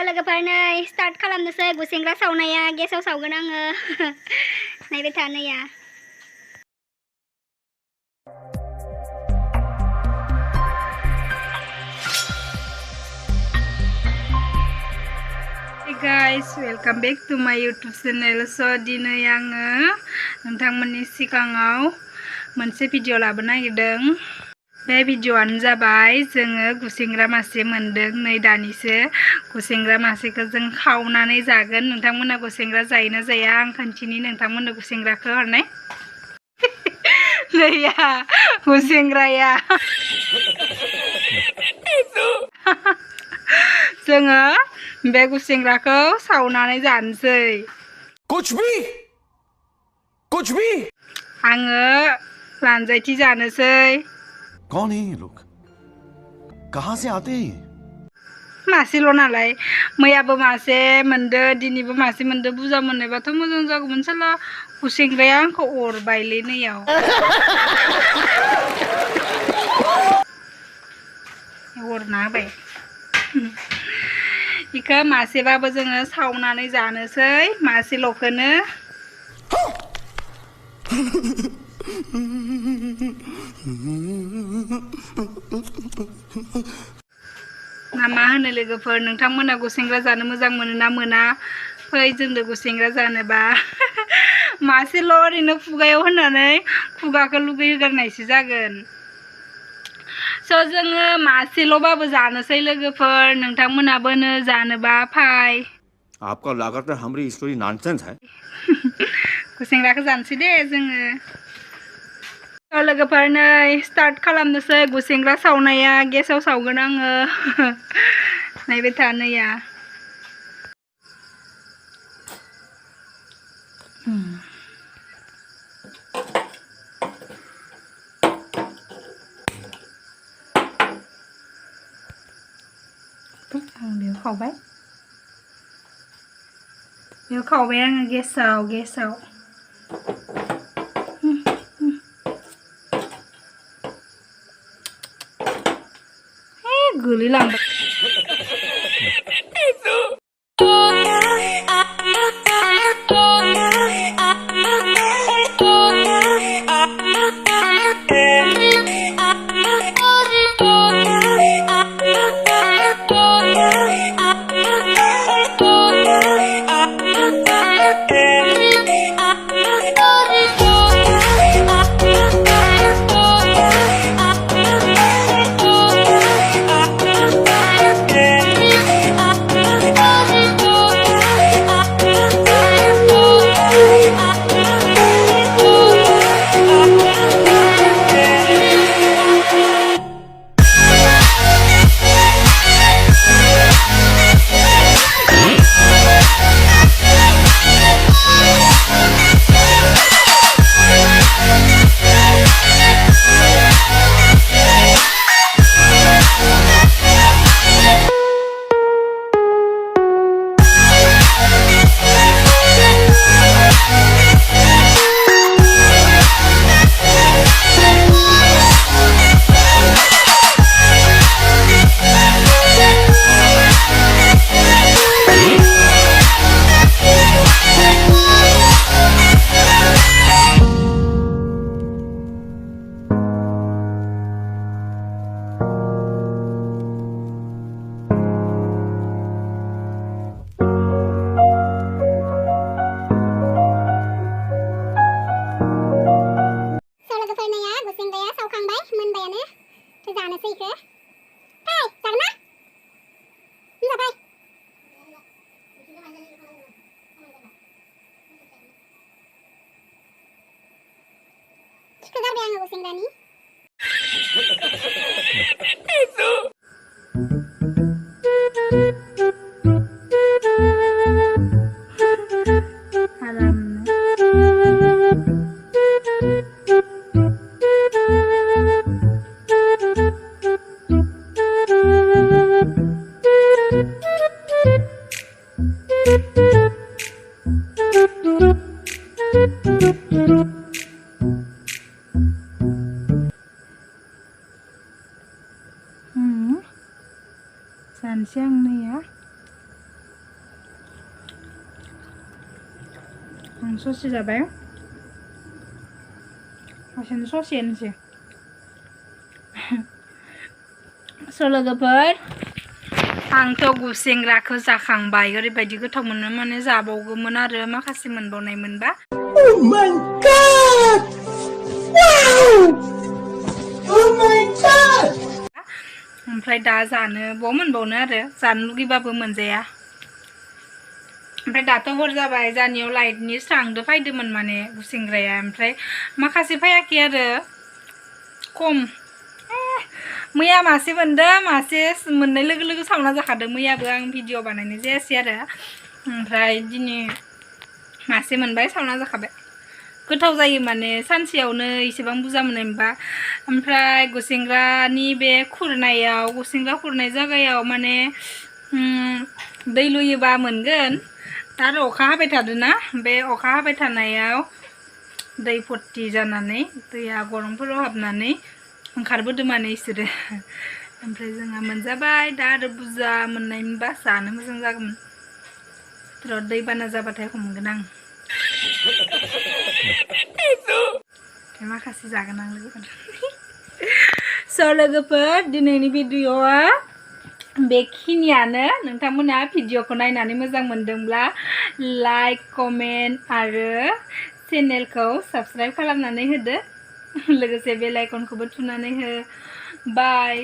लोगोफोर नै स्टार्ट खालामनोसै गुसेंग्रा सावनाया गेसाव सावगोन आङो नायबाय था नैया Hey guys, welcome back to my YouTube channel. So दिनै आङो नोंथांमोननि सिगाङाव मोनसे भिडिअ लाबोनो नागिरदों। बे भिडिअआनो जाबाय जोङो गुसेंग्रा मासे मोनदों नै दानिसो गुसेंग्रा मासेखौ जों खावनानै जागोन। नोंथांमोना गुसेंग्रा जायोना जाया आं खोन्थिनि नोंथांमोननो गुसेंग्राखौ हरनाय नैया गुसेंग्राया जोङो बे गुसेंग्राखौ सावनानै जानोसै कुछ भी आङो लानजायथि जानोसै कौन है ये लोग कहां से आते हैं मासेल' नालाय मैयाबो मासे मोनदो दिनैबो मासे मोनदो बुरजा मोननायबाथ' मोजां जागौमोन साला गुसेंग्राया आंखौ अरबायलै नैयाव अरना होबाय इखो मासेबाबो जोङो सावनानै जानोसै मासेल'खौनो मा होनो लोगोफोर नोंथांमोना गुसेंग्रा जानो मोजां मोनो ना मोना फै जोंनो गुसेंग्रा जानोबा मासेल' ओरैनो खुगायाव होनानै खुगाखौ लुगैहोगारनायसो जागोन स' जोङो मासेल'बाबो जानोसै लोगोफोर नोंथांमोनाबो जानोबा फै आपका लागत हमारी स्टोरी नॉनसेंस है गुसेंग्राखौ जानोसै दे जोङो लोगोफोर नै स्टार्ट खालामनोसै गुसेंग्रा सावनाया गेसाव सावगोन आङो नायबाय था नैया आं बेयाव खावबाय आङो गेसाव गोलैलांबाय Kegarbe ang gusengrani. जानोसै आं नै आं ससे जाबाय हारसिं ससेयानोसै लोगोफोर आंथ' गुसेंग्राखौ जाखांबाय ओरैबायदि गोथाव मोनो माने जाबावगौमोन आरो माखासे मोनबावनाय मोनबा Oh my god! Wow! Oh my god! ओमफ्राय दा जानो बाव मोनबावनो आरो जानो लुगैबाबो मोनजाया ओमफ्राय दाथ' हर जाबाय जानियाव लाइटनि स्रांदो फैदोंमोन माने गुसेंग्राया ओमफ्राय माखासे फैयाखै आरो खम मैया मासे मोनदों मासे मोननाय लोगो लोगो सावना जाखादों मैयाबो आं भिडिअ बानायनाय जायासै आरो ओमफ्राय दिनै मासे मोनबाय सावना जाखाबाय गोथाव जायो माने सानसेयावनो इसेबां बुरजा मोननाय मोनबा ओमफ्राय गुसेंग्रानि बे खुरनायाव गुसेंग्रा खुरनाय जायगायाव माने दै लुयोबा मोनगोन आरो अखा हाबाय थादोंना बे अखा हाबाय थानायाव दै फर्ति जानानै दैया गरंफोराव हाबनानै ओंखारबोदों माने इसोरो ओमफ्राय जोंहा मोनजाबाय दा आरो बुरजा मोननाय मोनबा जानो मोजां जागौमोन र' दैबाना जाबाथाय हमगोन आं माखासे जागोन आं लोगोफोर स' लोगोफोर दिनैनि भिडिअआ बेखिनियानो नोंथांमोना भिडिअखौ नायनानै मोजां मोनदोंब्ला लाइक कमेन्ट आरो चेनेलखौ साबस्क्राइब खालामनानै होदो लोगोसे बेल आइकनखौबो थुनानै हो बाय